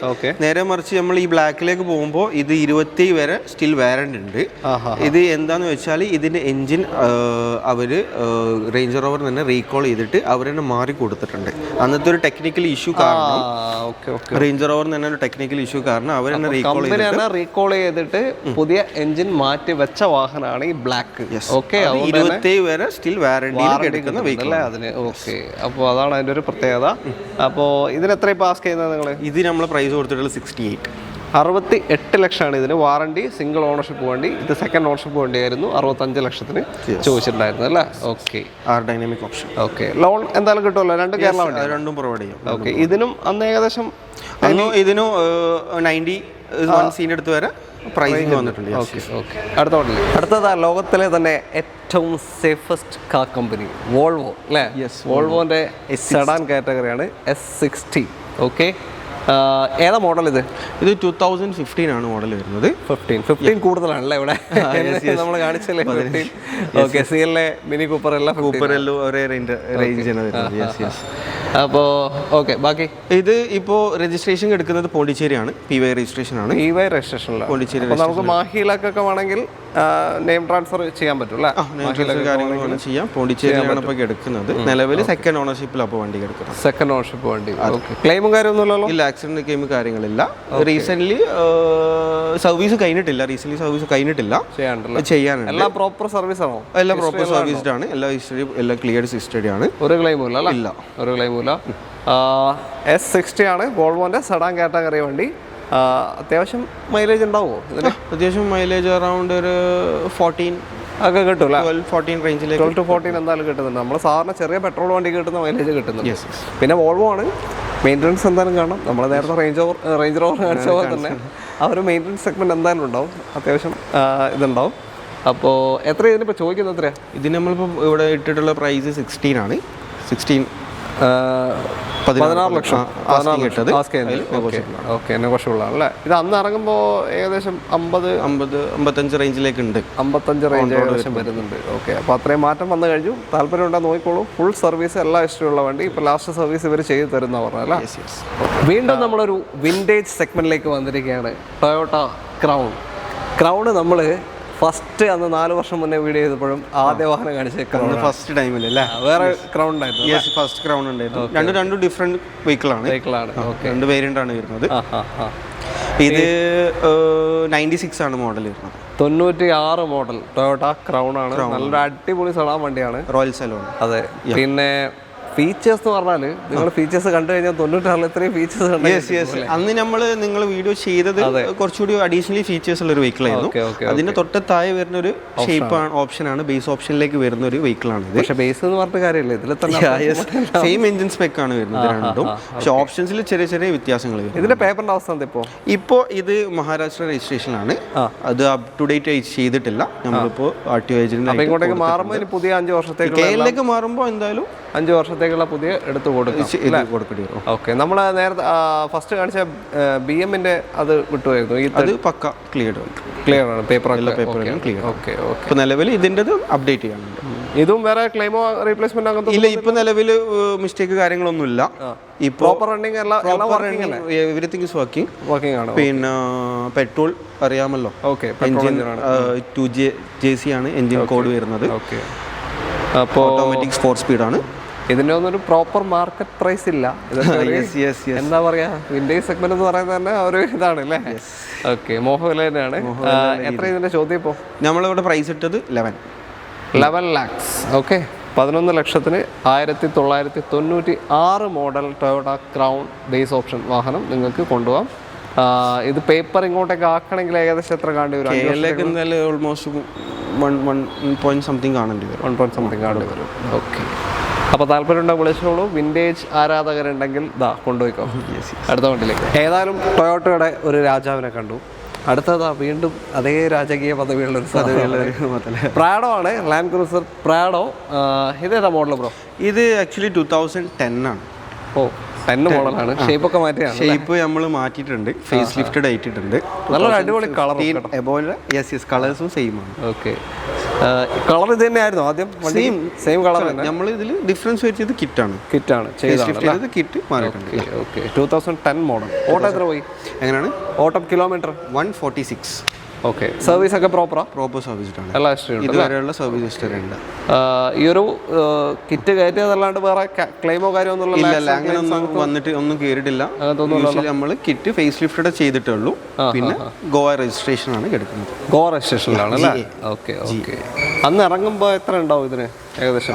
നേരെ മറിച്ച് നമ്മൾ ഈ ബ്ലാക്കിലേക്ക് പോകുമ്പോൾ ഇത് 27 വരെ സ്റ്റിൽ വാറണ്ടി ഉണ്ട്. ഇത് എന്താന്ന് വെച്ചാൽ ഇതിന്റെ എഞ്ചിൻ അവര് റേഞ്ച് റോവർ തന്നെ റീകോൾ ചെയ്തിട്ട് അവർ തന്നെ മാറി കൊടുത്തിട്ടുണ്ട്. അന്നത്തെ ഒരു ടെക്നിക്കൽ ഇഷ്യൂ കാരണം റേഞ്ച് റോവർ തന്നെ ഒരു ടെക്നിക്കൽ ഇഷ്യൂ കാരണം അവർ തന്നെ റീകോൾ ചെയ്തിട്ട് പുതിയ എഞ്ചിൻ മാറ്റി വെച്ച വാഹനമാണ് ഈ ബ്ലാക്ക്. 27 വരെ സ്റ്റിൽ വാറണ്ടി എടുക്കുന്ന വെഹിക്കിൾ അതിന്. ഓക്കെ, അപ്പോൾ അതാണ് അതിന്റെ ഒരു പ്രത്യേകത. അപ്പോൾ ഇതിന് എത്ര പാസ് ചെയ്യുന്നത് നിങ്ങൾ? ഇത് നമ്മൾ പ്രൈസ് കൊടുത്തിട്ടുള്ളത് 68. 68 ലക്ഷമാണ് ഇതിന് വാറണ്ടി. സിംഗിൾ ഓണർഷിപ്പ് വണ്ടി. ഇത് സെക്കൻഡ് ഓണർഷിപ്പ് വണ്ടിയായിരുന്നു. 65 ലക്ഷത്തിന് ചോദിച്ചിട്ടുണ്ടായിരുന്നു അല്ലേ? Okay, R dynamic option. Okay, loan എന്തായാലും കിട്ടുമല്ലോ? 2 കേരള വണ്ടി രണ്ടും പ്രൊവൈഡ് ചെയ്യും. ഓക്കെ, ഇതിനും അന്ന് ഏകദേശം ഇതിനും 90 സീൻ എടുത്ത് വരെ പ്രൈസിങ് വന്നിട്ടുണ്ട്. അടുത്തതാ ലോകത്തിലെ തന്നെ ഏറ്റവും സേഫസ്റ്റ് കാർ കമ്പനി വോൾവോ അല്ലേ? വോൾവോന്റെ സെഡാൻ കാറ്റഗറിയാണ് S60. ഓക്കെ, ഏതാ മോഡൽ? ഇത് 2015 ആണ് മോഡൽ വരുന്നത്. 15 കൂടുതലാണല്ലേ ഇവിടെ നമ്മൾ കാണിച്ചല്ലേ? ഓക്കെ, CLA മിനി കൂപ്പർ എല്ലാം ഒരേ റേഞ്ച് ആണ് വരുന്നത്. അപ്പോൾ ഓക്കെ, ബാക്കി ഇത് ഇപ്പോൾ രജിസ്ട്രേഷൻ എടുക്കുന്നത് പോണ്ടിച്ചേരിയാണ്. PY രജിസ്ട്രേഷൻ ആണ്. PY രജിസ്ട്രേഷനിലാണ് പോണ്ടിച്ചേരി. നമുക്ക് മാഹിയിലൊക്കെ വേണമെങ്കിൽ നെയിം ട്രാൻസ്ഫർ ചെയ്യാൻ പറ്റും അല്ലേ? കാര്യങ്ങൾ ചെയ്യാം. പോണ്ടിച്ചേരിയാണ് ഇപ്പോൾ എടുക്കുന്നത്. നിലവിൽ സെക്കൻഡ് ഓണർഷിപ്പിൽ അപ്പോൾ വണ്ടി എടുക്കുന്നത്. സെക്കൻഡ് ഓണർഷിപ്പ് വണ്ടി. ക്ലെയിമും കാര്യമൊന്നുമില്ലല്ലോ? ഇല്ല, ആക്സിഡന്റ് ക്ലെയിം കാര്യങ്ങളില്ല. റീസെന്റ് സർവീസ് കഴിഞ്ഞിട്ടില്ല. ചെയ്യാനുണ്ട്. എല്ലാം പ്രോപ്പർ സർവീസ് ആണോ? എല്ലാം പ്രോപ്പർ സർവീസ്ഡ് ആണ്. എല്ലാ ഹിസ്റ്ററി എല്ലാം ക്ലിയർഡ് ഹിസ്റ്ററി ആണ്. ഒരു ക്ലെയിമും ഇല്ല. ഒരു ക്ലെയിമും ഇല്ല. S60 ആണ് വോൾവോന്റെ സെഡാൻ കാറ്റഗറി വണ്ടി. അത്യാവശ്യം മൈലേജ് ഉണ്ടാവുമോ ഇതിന്? അത്യാവശ്യം മൈലേജ് അറൗണ്ട് ഒരു 14 ഒക്കെ കിട്ടൂല, 12-14 റേഞ്ചിലേക്ക് 12 to 14 എന്തായാലും കിട്ടുന്നുണ്ട്. നമ്മൾ സാധാരണ ചെറിയ പെട്രോൾ വണ്ടി കിട്ടുന്ന മൈലേജ് കിട്ടുന്നുണ്ട്. പിന്നെ വോൾവോ ആണ്, മെയിൻ്റനൻസ് എന്തായാലും കാണാം. നമ്മൾ നേരത്തെ റേഞ്ച് റോവർ കാണിച്ച പോലെ തന്നെ ആ ഒരു മെയിൻ്റനൻസ് സെഗ്മെൻറ്റ് എന്തായാലും ഉണ്ടാവും, അത്യാവശ്യം ഇതുണ്ടാവും. അപ്പോൾ എത്ര ഇതിനിപ്പോൾ ചോദിക്കുന്നത് എത്രയാണ്? ഇതിന് നമ്മളിപ്പോൾ ഇവിടെ ഇട്ടിട്ടുള്ള പ്രൈസ് 16 ആണ്. 16 ലക്ഷം ഇട്ടത്. ഓക്കെ, നെഗോഷ്യബിൾ ആണല്ലേ. ഇത് അന്ന് ഇറങ്ങുമ്പോൾ ഏകദേശം 55 റേഞ്ചിലേക്ക് ഉണ്ട്. 55 റേഞ്ച് ഏകദേശം വരുന്നുണ്ട്. ഓക്കെ, അപ്പോൾ അത്രയും മാറ്റം വന്നു കഴിഞ്ഞു. താല്പര്യം ഉണ്ടെന്ന് നോക്കിക്കോളൂ. ഫുൾ സർവീസ് എല്ലാ ഇഷ്ടമുള്ള വണ്ടി ഇപ്പോൾ ലാസ്റ്റ് സർവീസ് ഇവർ ചെയ്ത് തരുന്ന പറഞ്ഞല്ലേ. വീണ്ടും നമ്മളൊരു വിൻറ്റേജ് സെഗ്മെന്റിലേക്ക് വന്നിരിക്കുകയാണ്. ടൊയോട്ട ക്രൗൺ നമ്മൾ ഫസ്റ്റ് അന്ന് 4 വർഷം മുന്നേ വീഡിയോ ചെയ്തപ്പോഴും ആദ്യ വാഹനം കാണിച്ചേക്കുന്നത് ഫസ്റ്റ് ടൈമിലല്ലേ? വേറെ ക്രൗൺ ഉണ്ടായിരുന്നു. ഫസ്റ്റ് ക്രൗൺ ഉണ്ടായിരുന്നു. രണ്ട് ഡിഫറെന്റ് വെഹിക്കിളാണ്. രണ്ട് വേരിയന്റ് ആണ് വരുന്നത്. ഇത് 96 ആണ് മോഡൽ വരുന്നത്. 96 മോഡൽ ടൊയോട്ട ക്രൗൺ ആണ്. നല്ലൊരു അടിപൊളി സഡാൻ വണ്ടിയാണ്. Royal salon. അതെ. പിന്നെ ഫീച്ചേഴ്സ് എന്ന് പറഞ്ഞാൽ നിങ്ങൾ ഫീച്ചേഴ്സ് കണ്ടു കഴിഞ്ഞാൽ 96 ഇത്രയും ഫീച്ചേഴ്സ് അന്ന് നിങ്ങൾ വീഡിയോ ചെയ്തത് കുറച്ചുകൂടി അഡീഷണലി ഫീച്ചേഴ്സ് ഉള്ള ഒരു വെഹിക്കിൾ ആയിരുന്നു. അതിന്റെ തൊട്ടത്തായി വരുന്ന ഒരു ഷേപ്പ് ഓപ്ഷനാണ്, ബേസ് ഓപ്ഷനിലേക്ക് വരുന്ന ഒരു വെഹിക്കിൾ ആണ്. പക്ഷേ ബേസ് എന്ന് പറഞ്ഞ കാര്യമില്ല, ഇതിൽ തന്നെ സെയിം എഞ്ചിൻ സ്പെക്ക് ആണ് വരുന്നത് രണ്ടും. പക്ഷെ ഓപ്ഷൻസിൽ ചെറിയ ചെറിയ വ്യത്യാസങ്ങൾ വരും. ഇതിന്റെ പേപ്പറിന്റെ അവസ്ഥ എന്താ ഇപ്പോൾ ഇത് മഹാരാഷ്ട്ര രജിസ്ട്രേഷനാണ്. അത് അപ് ടു ഡേറ്റ് ചെയ്തിട്ടില്ല. നമ്മളിപ്പോൾ RTO ഏജന്റ് ഇങ്ങോട്ടേക്ക് മാറുമ്പോൾ പുതിയ 5 വർഷത്തേക്ക് കേരളത്തിലേക്ക് മാറുമ്പോൾ എന്തായാലും 5 വർഷത്തേക്കുള്ള പുതിയ എടുത്ത് കൊടുക്കേണ്ടി വരും. ഓക്കെ, നമ്മൾ നേരത്തെ ഫസ്റ്റ് കാണിച്ച BM-ന്റെ അത് വിട്ടുപോയിരുന്നു. അത് പക്ക ക്ലിയർ ആണ്, പേപ്പർ ക്ലിയർ. ഓക്കെ, ഇപ്പോൾ നിലവിൽ ഇതിൻ്റെ അപ്ഡേറ്റ് ചെയ്യാനുണ്ട്. ഇതും വേറെ ക്ലെയിമോ റീപ്ലേസ്മെന്റ് അങ്ങനെ ഇല്ല. ഇപ്പൊ നിലവിൽ മിസ്റ്റേക്ക് കാര്യങ്ങളൊന്നും ഇല്ല. Proper running everything is working ആണ്. പിന്നെ പെട്രോൾ അറിയാമല്ലോ. എഞ്ചിൻ 2JC ആണ് എഞ്ചിൻ കോഡ് വരുന്നത്. അപ്പോൾ ഓട്ടോമാറ്റിക് 4 സ്പീഡാണ്. ഇതിൻ്റെ ഒന്നൊരു പ്രോപ്പർ മാർക്കറ്റ് പ്രൈസ് ഇല്ല. എന്താ പറയാ, വിൻറ്റേജ് സെഗ്മെന്റ് എന്ന് പറയുന്നത് തന്നെ ഒരു ഇതാണ് അല്ലേ. ഓക്കെ, മോഹവില തന്നെയാണ്. എത്ര ഇതിന്റെ ചോദ്യം ഇപ്പോൾ? നമ്മളിവിടെ പ്രൈസ് ഇട്ടത് 11 lakhs. ഓക്കെ, 11 ലക്ഷത്തിന് 1996 model Toyota crown base option വാഹനം നിങ്ങൾക്ക് കൊണ്ടുപോകാം. ഇത് പേപ്പർ ഇങ്ങോട്ടേക്ക് ആക്കണമെങ്കിൽ ഏകദേശം എത്ര കാണേണ്ടി വരും? ഓൾമോസ്റ്റ് 1 something കാണേണ്ടി വരും. 1 something കാണേണ്ടി വരും. ഓക്കെ, അപ്പോൾ താല്പര്യമുണ്ടെങ്കിൽ വിളിച്ചോളൂ. വിൻറ്റേജ് ആരാധകരുണ്ടെങ്കിൽ കൊണ്ടുപോയിക്കോ അടുത്ത വണ്ടിയിലേക്ക്. ഏതായാലും ടൊയോട്ടയുടെ ഒരു രാജാവിനെ കണ്ടു. അടുത്തതാ വീണ്ടും അതേ രാജകീയ പദവിയുള്ള ഒരു പ്രാഡോ ആണ്. Land cruiser Prado. ഇതേതാ മോഡൽ ബ്രോ? ഇത് ആക്ച്വലി 2010 ആണ്. 10 മോഡലാണ്. ഷേപ്പൊക്കെ മാറ്റിയാണ്. ഷേപ്പ് നമ്മൾ മാറ്റിയിട്ടുണ്ട്, ഫേസ് ലിഫ്റ്റഡ് ആയിട്ടുണ്ട്. നല്ലൊരു അടിപൊളി കളർ. കളേഴ്സും സെയിം ആണ്. ഓക്കെ, കളർ ഇത് തന്നെയായിരുന്നു ആദ്യം? സെയിം കളർ തന്നെ. നമ്മൾ ഇതിൽ ഡിഫറൻസ് വരുത്തിയത് കിറ്റാണ്. കിറ്റ് മാറിയിട്ടുണ്ട്. Okay, 2010 model. ഓട്ടം എത്ര പോയി? എങ്ങനെയാണ് ഓട്ടം? കിലോമീറ്റർ 146. ഓക്കെ, സർവീസ് ഒക്കെ പ്രോപ്പർ സർവീസ് ആണ്. എല്ലാ ഹിസ്റ്ററി ഇതുവരെയുള്ള സർവീസ് ഹിസ്റ്ററി ഉണ്ട്. ഈ ഒരു കിറ്റ് കയറ്റിയതല്ലാണ്ട് വേറെ ക്ലെയിമോ കാര്യമൊന്നും ഇല്ല. അങ്ങനെ വന്നിട്ട് ഒന്നും കയറിയിട്ടില്ല. നമ്മൾ കിറ്റ് ഫേസ് ലിഫ്റ്റഡ് ചെയ്തിട്ടേ ഉള്ളൂ. പിന്നെ ഗോവ രജിസ്ട്രേഷൻ ആണ് എടുക്കുന്നത്. ഗോവ രജിസ്ട്രേഷനിലാണ് അല്ലേ? ഓക്കെ. അന്ന് ഇറങ്ങുമ്പോൾ എത്ര ഉണ്ടാവും ഇതിന് ഏകദേശം?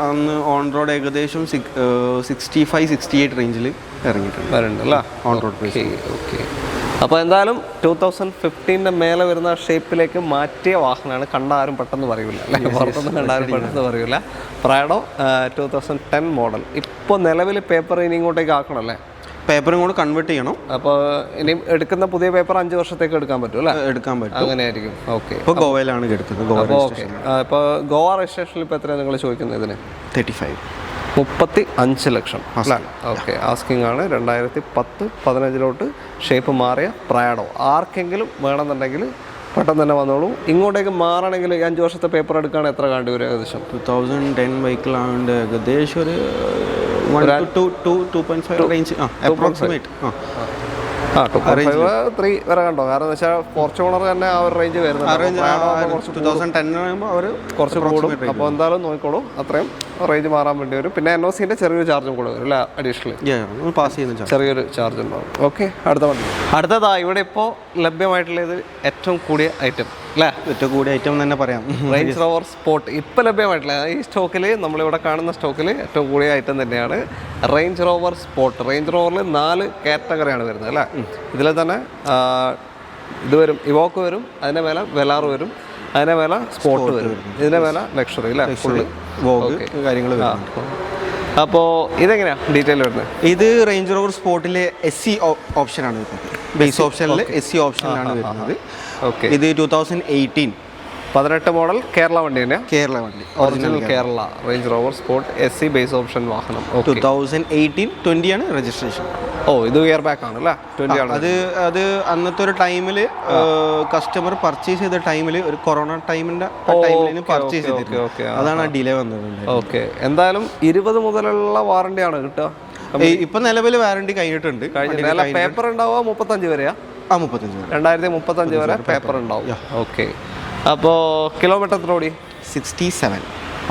അന്ന് ഓൺ റോഡ് ഏകദേശം 65-68 റേഞ്ചിൽ ഇറങ്ങിയിട്ടുണ്ട് അല്ലേ ഓൺ റോഡ് പ്രൈസ്. ഓക്കെ, അപ്പോൾ എന്തായാലും 2015 മേലെ വരുന്ന ഷേപ്പിലേക്ക് മാറ്റിയ വാഹനമാണ്. കണ്ടാരും പെട്ടെന്ന് പറയൂല അല്ലേ, പുറത്തൊന്നും കണ്ടാരും പെട്ടെന്ന് പറയൂല. Prado 2010 model. ഇപ്പോൾ നിലവിൽ പേപ്പർ ഇനി ഇങ്ങോട്ടേക്ക് ആക്കണം അല്ലേ? പേപ്പറും കൂടെ കൺവേർട്ട് ചെയ്യണം. അപ്പോൾ ഇനി എടുക്കുന്ന പുതിയ പേപ്പർ 5 വർഷത്തേക്ക് എടുക്കാൻ പറ്റും അല്ലേ? എടുക്കാൻ പറ്റും. അങ്ങനെയായിരിക്കും. ഓക്കെ, ഇപ്പോൾ ഗോവയിലാണ് എടുക്കുന്നത്. ഇപ്പോൾ ഗോവ രജിസ്ട്രേഷനിൽ ഇപ്പോൾ എത്രയാണ് നിങ്ങൾ ചോദിക്കുന്നത് ഇതിന്? 35 ലക്ഷം. ഓക്കെ, ആസ്കിംഗ് ആണ്. 2010-15 ഷേപ്പ് മാറിയ പ്രാഡോ. ആർക്കെങ്കിലും വേണമെന്നുണ്ടെങ്കിൽ പെട്ടെന്ന് തന്നെ വന്നോളൂ. ഇങ്ങോട്ടേക്ക് മാറണമെങ്കിൽ 5 വർഷത്തെ പേപ്പർ എടുക്കുകയാണെങ്കിൽ എത്ര കാണേണ്ടി വരും ഏകദേശം? 2010 വെഹിക്കിളാണ്ട് ഏകദേശം ഒരു 2.5 റേഞ്ച് അപ്രോക്സിമേറ്റ്. 3 വരെ കണ്ടോ? കാരണം എന്ന് വെച്ചാൽ ഫോർച്യൂണർ തന്നെ ആ ഒരു റേഞ്ച് വരുന്നത്. 2010 കുറച്ച് കൂടും. അപ്പോൾ എന്തായാലും നോക്കിക്കോളൂ. അത്രയും റേഞ്ച് മാറാൻ വേണ്ടി വരും. പിന്നെ NOCൻ്റെ ചെറിയൊരു ചാർജും കൂടെ വരും അല്ലേ, അഡീഷണൽ പാസ് ചെയ്യുന്ന ചെറിയൊരു ചാർജ് ഉണ്ടാവും. ഓക്കെ, അടുത്ത വണ്ടി. അടുത്തതാ ഇവിടെ ഇപ്പോൾ ലഭ്യമായിട്ടുള്ളത് ഏറ്റവും കൂടിയ ഐറ്റം അല്ലേ, ഏറ്റവും കൂടിയ ഐറ്റം തന്നെ പറയാം, റേഞ്ച് റോവർ സ്പോർട്ട്. ഇപ്പോൾ ലഭ്യമായിട്ടുള്ള ഈ സ്റ്റോക്കിൽ, നമ്മളിവിടെ കാണുന്ന സ്റ്റോക്കിൽ ഏറ്റവും കൂടിയ ഐറ്റം തന്നെയാണ് റേഞ്ച് റോവർ സ്പോർട്ട്. റേഞ്ച് റോവറിൽ 4 കാറ്റഗറിയാണ് വരുന്നത് അല്ലേ. ഇതിൽ തന്നെ ഇത് വരും, ഇവോക്ക് വരും, അതിൻ്റെ മേലെ വെലാർ വരും, അതിൻ്റെ മേലെ സ്പോർട്ട് വരും, ഇതിൻ്റെ മേലെ ലക്ഷറി അല്ലേ, ഫുള്ള് കാര്യങ്ങൾ. അപ്പോൾ ഇതെങ്ങനെയാണ് ഡീറ്റെയിൽ വരുന്നത്? ഇത് റേഞ്ച് റോവർ സ്പോർട്ടിലെ SC ഓപ്ഷനാണ് വരുന്നത്. ബേസ് ഓപ്ഷനിൽ SC ഓപ്ഷനിലാണ് വരുന്നത്. ഓക്കെ, ഇത് 2018 18 മോഡൽ കേരള വണ്ടി തന്നെയാണ്. കേരള വണ്ടി, original Kerala range rover sport SC base option വാഹനം. 2018-20 ആണ് രജിസ്ട്രേഷൻ. ഓ, ഇത് ഇയർ ബാക്ക് ആണ് അല്ലേ, 20 ആണ്. അത് അന്നത്തെ ഒരു ടൈമിൽ കസ്റ്റമർ പർച്ചേസ് ചെയ്ത ടൈമിൽ, ഒരു കൊറോണ ടൈമിന്റെ ടൈമിൽ പർച്ചേസ് ചെയ്തിട്ടുണ്ട്. അതാണ് ആ ഡിലേ വന്നത്. ഓക്കെ, എന്തായാലും 20 മുതലുള്ള വാറണ്ടിയാണ് കിട്ടുക. ഇപ്പൊ നിലവിൽ വാറണ്ടി കഴിഞ്ഞിട്ടുണ്ട്. പേപ്പർ ഉണ്ടാവുക 35 വരെയാ? 2035 വരെ പേപ്പർ ഉണ്ടാവും. ഓക്കെ, അപ്പോൾ കിലോമീറ്റർ എത്ര ഓടി? 67.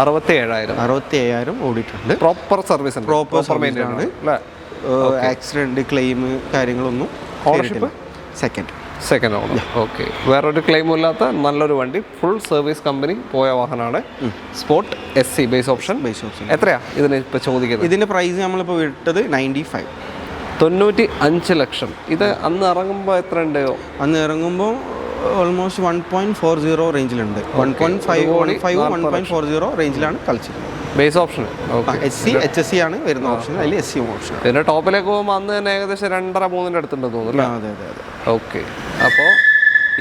67,000 ഓടിയിട്ടുണ്ട്. പ്രോപ്പർ സർവീസ്, പ്രോപ്പർ സർവീസ് ആണ്. ആക്സിഡന്റ് ക്ലെയിം കാര്യങ്ങളൊന്നും. Ownership second owner. ഓക്കെ, വേറൊരു ക്ലെയിമും ഇല്ലാത്ത നല്ലൊരു വണ്ടി, ഫുൾ സർവീസ് കമ്പനി പോയ വാഹനമാണ് സ്പോർട്ട് SC ബേസ് ഓപ്ഷൻ. എത്രയാ ഇതിന് ഇപ്പോൾ ചോദിക്കുന്നത്? ഇതിന്റെ പ്രൈസ് നമ്മളിപ്പോൾ വിട്ടത് 95. 95 ലക്ഷം. ഇത് അന്ന് ഇറങ്ങുമ്പോൾ എത്ര ഉണ്ട്? അന്ന് ഇറങ്ങുമ്പോൾ ഓൾമോസ്റ്റ് 1.40 റേഞ്ചിലുണ്ട്. 1.40 റേഞ്ചിലാണ് കളിച്ചിരുന്നത്. ബേസ് ഓപ്ഷൻ SC HSC ആണ് വരുന്ന ഓപ്ഷൻ. അതിൽ SC ഓപ്ഷൻ. ഇതിന്റെ ടോപ്പിലേക്ക് പോകുമ്പോൾ അന്ന് തന്നെ ഏകദേശം 2.5-3 അടുത്തുണ്ടെന്ന് തോന്നുന്നു. അതെ. ഓക്കെ, അപ്പോൾ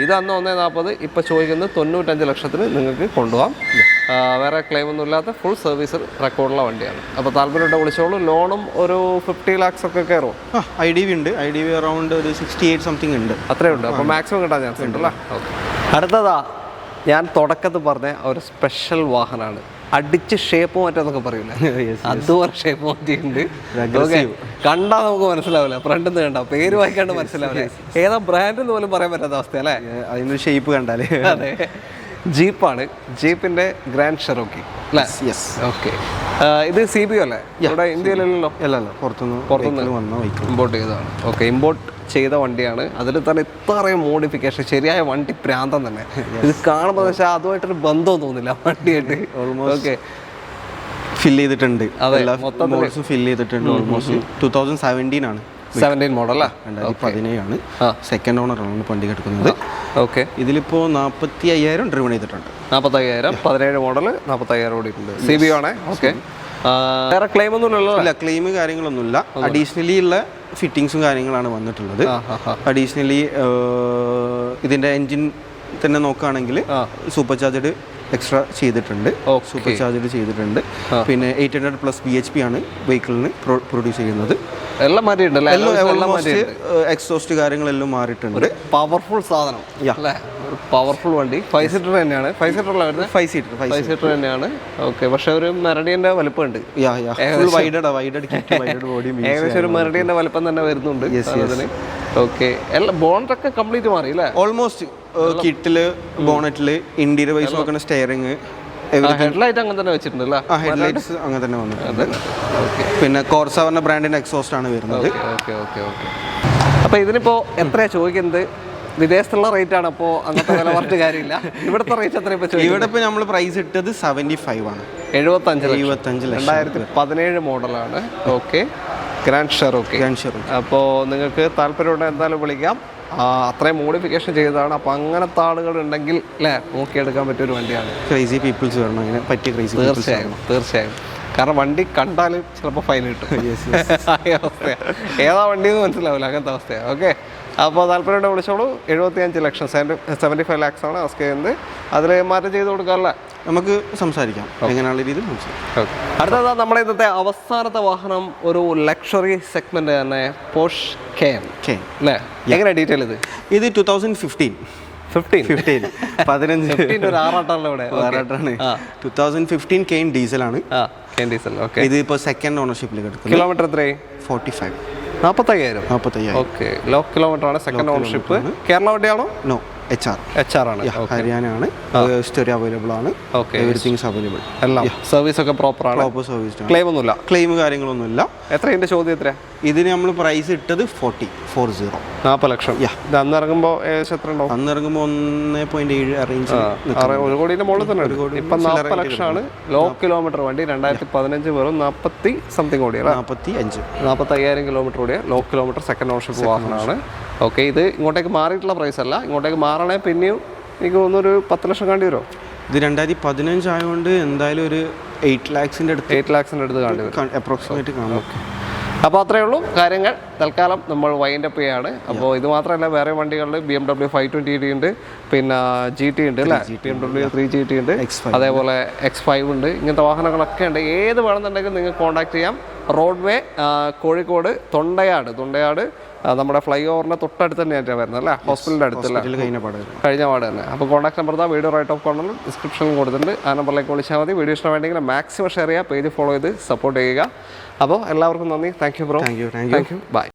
ഇത് അന്ന് 1.40, ഇപ്പോൾ ചോദിക്കുന്നത് 95 ലക്ഷത്തിന് നിങ്ങൾക്ക് കൊണ്ടുപോകാം. വേറെ ക്ലെയിം ഒന്നും ഇല്ലാത്ത ഫുൾ സർവീസ് റെക്കോർഡുള്ള വണ്ടിയാണ്. അപ്പോൾ താല്പര്യമുണ്ട് വിളിച്ചോളൂ. ലോണും ഒരു 50 lakhs ഒക്കെ കയറുമോ? IDV ഉണ്ട്. IDV അറൗണ്ട് ഒരു 68 സംതിങ് ഉണ്ട്. അത്രയും ഉണ്ട്. അപ്പോൾ മാക്സിമം കിട്ടാൻ ചാൻസ് ഉണ്ടല്ലോ. ഓക്കെ, അടുത്തതാ ഞാൻ തുടക്കത്തിൽ പറഞ്ഞ ഒരു സ്പെഷ്യൽ വാഹനമാണ്. അടിച്ച് ഷേപ്പ് മാറ്റാന്നൊക്കെ പറയൂല, അതുപോലെ ഷേപ്പ് മാറ്റിയിട്ടുണ്ട്. കണ്ടാൽ നമുക്ക് മനസ്സിലാവില്ല, ഫ്രണ്ടിൽ നിന്ന് കണ്ടാ, പേര് വായിക്കാണ്ട് മനസ്സിലാവില്ല ഏതാ ബ്രാൻഡ് എന്ന് പോലും പറയാൻ പറ്റാത്ത അവസ്ഥ അല്ലേ. അതിൻ്റെ ഷേപ്പ് കണ്ടാലേ. അതെ, ജീപ്പാണ്. ജീപ്പിന്റെ ഗ്രാൻഡ് ഷെറോക്കി അല്ലേ? ഓക്കെ, ഇത് CBO അല്ലേ? ഇവിടെ ഇന്ത്യയിലല്ലോ. അല്ല, പുറത്തുനിന്ന് വന്ന ഇമ്പോർട്ട് ചെയ്തതാണ്. ഓക്കെ, ഇമ്പോർട്ട് ചെയ്ത വണ്ടിയാണ്. അതിൽ തന്നെ ഇത്രയും മോഡിഫിക്കേഷൻ, ശരിയായ വണ്ടി പ്രാന്തം തന്നെ. ഇത് കാണുമ്പോൾ പക്ഷേ അതുമായിട്ടൊരു ബന്ധവും തോന്നില്ല വണ്ടിയായിട്ട്. ഓക്കെ, ഫിൽ ചെയ്തിട്ടുണ്ട്. അതെ, മൊത്തം ഫിൽ ചെയ്തിട്ടുണ്ട്. ഓൾമോസ്റ്റ് 2017 ആണ്. 17 മോഡൽ 2017 ആണ്. സെക്കൻഡ് ഓണറാണ് വണ്ടി കിടക്കുന്നത്. ഓക്കെ, ഇതിലിപ്പോൾ 45,000 ഡ്രിവൺ ചെയ്തിട്ടുണ്ട്. 45,000, 17 മോഡൽ, 45,000 ഓടിയിട്ടുണ്ട്. CBO ആണ്. ഓക്കെ, വേറെ ക്ലെയിം ഒന്നും ഇല്ല. ക്ലെയിം കാര്യങ്ങളൊന്നുമില്ല. അഡീഷണലി ഉള്ള ഫിറ്റിങ്സും കാര്യങ്ങളാണ് വന്നിട്ടുള്ളത്. അഡീഷണലി ഇതിന്റെ എൻജിൻ തന്നെ നോക്കുകയാണെങ്കിൽ സൂപ്പർ ചാർജഡ് എക്സ്ട്രാ ചെയ്തിട്ടുണ്ട്. സൂപ്പർ ചാർജഡ് ചെയ്തിട്ടുണ്ട്. പിന്നെ 800+ BHP ആണ് വെഹിക്കിളിന് പ്രൊഡ്യൂസ് ചെയ്യുന്നത്. എല്ലാം മാറ്റിയിട്ടുണ്ട്. എക്സോസ്റ്റ് കാര്യങ്ങളെല്ലാം മാറിയിട്ടുണ്ട്. പവർഫുൾ സാധനം, പവർഫുൾ വണ്ടി. 5 സീറ്റർ തന്നെയാണ്. 5 സീറ്റർ തന്നെയാണ്. ഓക്കെ, പക്ഷെ ഒരു മെറഡിയന്റെ വലുപ്പമുണ്ട്. ഏകദേശം ഒരു മെറഡിയന്റെ വലുപ്പം തന്നെ വരുന്നുണ്ട്. ഓക്കെ, എല്ലാം ബോണറ്റൊക്കെ കംപ്ലീറ്റ് മാറി അല്ലേ? ഓൾമോസ്റ്റ് കിറ്റില്, ബോണറ്റില്, ഇന്റീരിയർ വൈസ് നോക്കുന്ന സ്റ്റെയറിംഗ്, ഹെഡ്ലൈറ്റ് അങ്ങനെ തന്നെ വെച്ചിട്ടുണ്ടല്ലേ? ഹെഡ്ലൈറ്റ്സ് അങ്ങനെ തന്നെ വന്നിട്ടുണ്ട്. പിന്നെ കോർസ പറഞ്ഞ ബ്രാൻഡിന്റെ എക്സോസ്റ്റ് ആണ് വരുന്നത്. അപ്പോൾ ഇതിനിപ്പോൾ എത്രയാണ് ചോദിക്കുന്നത്? വിദേശത്തുള്ള റേറ്റ് ആണ്, അപ്പോൾ അങ്ങനത്തെ വില പറഞ്ഞ കാര്യമില്ല. ഇവിടുത്തെ റേറ്റ് എത്ര? ഇവിടെ ഇപ്പോൾ നമ്മൾ പ്രൈസ് ഇട്ടത് 75 ആണ്. 75 ലക്ഷം. 2017 മോഡലാണ്. Okay, grand Cherokee. അപ്പോൾ നിങ്ങൾക്ക് താല്പര്യമുണ്ടെങ്കിൽ എന്തായാലും വിളിക്കാം. അത്രയും മോഡിഫിക്കേഷൻ ചെയ്തതാണ്. അപ്പോൾ അങ്ങനത്തെ ആളുകൾ ഉണ്ടെങ്കിൽ അല്ലേ, നോക്കിയെടുക്കാൻ പറ്റിയൊരു വണ്ടിയാണ്. ക്രൈസി പീപ്പിൾസ് വേണം, അങ്ങനെ പറ്റിയ ക്രൈസി. തീർച്ചയായും. കാരണം വണ്ടി കണ്ടാൽ ചിലപ്പോൾ ഫൈൻ കിട്ടും. അവസ്ഥയാണ്, ഏതാ വണ്ടി എന്ന് മനസ്സിലാവില്ല, അങ്ങനത്തെ അവസ്ഥയാണ്. ഓക്കെ, അപ്പോൾ താല്പര്യം വിളിച്ചോളൂ. 75 ലക്ഷം, 75 lakhs ആണ് ആസ്ക് ചെയ്യുന്നത്. അതിൽ മാറ്റം ചെയ്ത് കൊടുക്കാമല്ലേ? നമുക്ക് സംസാരിക്കാം, എങ്ങനെയുള്ള രീതിയിൽ സംസാരിക്കാം. അടുത്തതാ നമ്മുടെ ഇന്നത്തെ അവസാനത്തെ വാഹനം ഒരു ലക്ഷറി സെഗ്മെന്റ് തന്നെ, പോർഷ് കെയൻ അല്ലേ? എങ്ങനെ ഡീറ്റെയിൽ ഇത് 2015 ഒരു ആറാട്ടാണ് ഇവിടെ. 2015 കെയിൻ ഡീസലാണ്. ഇത് ഇപ്പോൾ സെക്കൻഡ് ഓണർഷിപ്പിൽ കിടക്കും. കിലോമീറ്റർ എത്രയായി? 45. 45,000. ഓക്കെ, ലോ കിലോമീറ്റർ ആണ്. Second ownership. കേരള വണ്ടിയാണോ? നോ, HR ആണ്. ഹരിയാന ആണ്. സ്റ്റെറിയോ അവൈലബിൾ ആണ്. Everything is available. എല്ലാം സർവീസ് ഒക്കെ പ്രോപ്പർ ആണ്. പ്രോപ്പർ സർവീസ് ആണ്. ക്ലെയിം ഒന്നുമില്ല. ക്ലെയിം കാര്യങ്ങളൊന്നുമില്ല. എത്രയുണ്ട് ചോദ്യം? എത്ര ഇതിന് നമ്മൾ പ്രൈസ് ഇട്ടത് 40 ലക്ഷം. ഇത് അന്ന് ഇറങ്ങുമ്പോൾ ഏകദേശം എത്ര ഉണ്ടാവും? അന്ന് ഇറങ്ങുമ്പോൾ 1.7 അറേഞ്ച് 1 കോടിയുടെ മുകളിൽ തന്നെ ഉണ്ട്. ഇപ്പം 40 ലക്ഷമാണ്. ലോ കിലോമീറ്റർ വണ്ടി 2015 വെറും 40 സംതിങ് കോടിയാണ്. 45,000 കിലോമീറ്റർ ഓടിയ ലോ കിലോമീറ്റർ സെക്കൻഡ് ഓണർഷിപ്പ് വാഹനമാണ്. ഓക്കെ, ഇത് ഇങ്ങോട്ടേക്ക് മാറിയിട്ടുള്ള പ്രൈസ് അല്ല. ഇങ്ങോട്ടേക്ക് മാറണേ പിന്നെയും എനിക്ക് തോന്നുന്നൊരു 10 ലക്ഷം കാണ്ടി വരുമോ? ഇത് 2015 ആയതുകൊണ്ട് എന്തായാലും ഒരു 8 ലാക്സിൻ്റെ അടുത്ത് കാണ്ടി വരും അപ്രോക്സിമേറ്റ് കാണും. അപ്പോൾ അത്രയേ ഉള്ളൂ കാര്യങ്ങൾ. തൽക്കാലം നമ്മൾ വൈൻഡ് അപ്പ് ചെയ്യാണ്. അപ്പോൾ ഇത് മാത്രമല്ല, വേറെ വണ്ടികളിൽ BMW 520D ഉണ്ട്, പിന്നെ GT ഉണ്ട് അല്ലേ, BMW 3GT ഉണ്ട്, അതേപോലെ X5 ഉണ്ട്. ഇങ്ങനത്തെ വാഹനങ്ങളൊക്കെ ഉണ്ട്. ഏത് വേണമെന്നുണ്ടെങ്കിൽ നിങ്ങൾക്ക് കോൺടാക്ട് ചെയ്യാം. റോഡ്വേ കോഴിക്കോട് തൊണ്ടയാട് നമ്മുടെ ഫ്ലൈ ഓവറിൻ്റെ തൊട്ടടുത്ത് തന്നെയായിട്ടാണ് വരുന്നത് അല്ലേ, ഹോസ്പിറ്റലിൻ്റെ അടുത്തല്ല, കഴിഞ്ഞ പാട് തന്നെ. അപ്പോൾ contact number video right of കോർണറിൽ ഡിസ്ക്രിപ്ഷനിൽ കൊടുത്തിട്ടുണ്ട്. ആ നമ്പറിലേക്ക് വിളിച്ചാൽ മതി. വീഡിയോ ഇഷ്ടം വേണ്ടെങ്കിൽ മാക്സിമം ഷെയർ ചെയ്യുക, പേജ് ഫോളോ ചെയ്ത് സപ്പോർട്ട് ചെയ്യുക. അപ്പോൾ എല്ലാവർക്കും നന്ദി. Thank you bro. Thank you. By.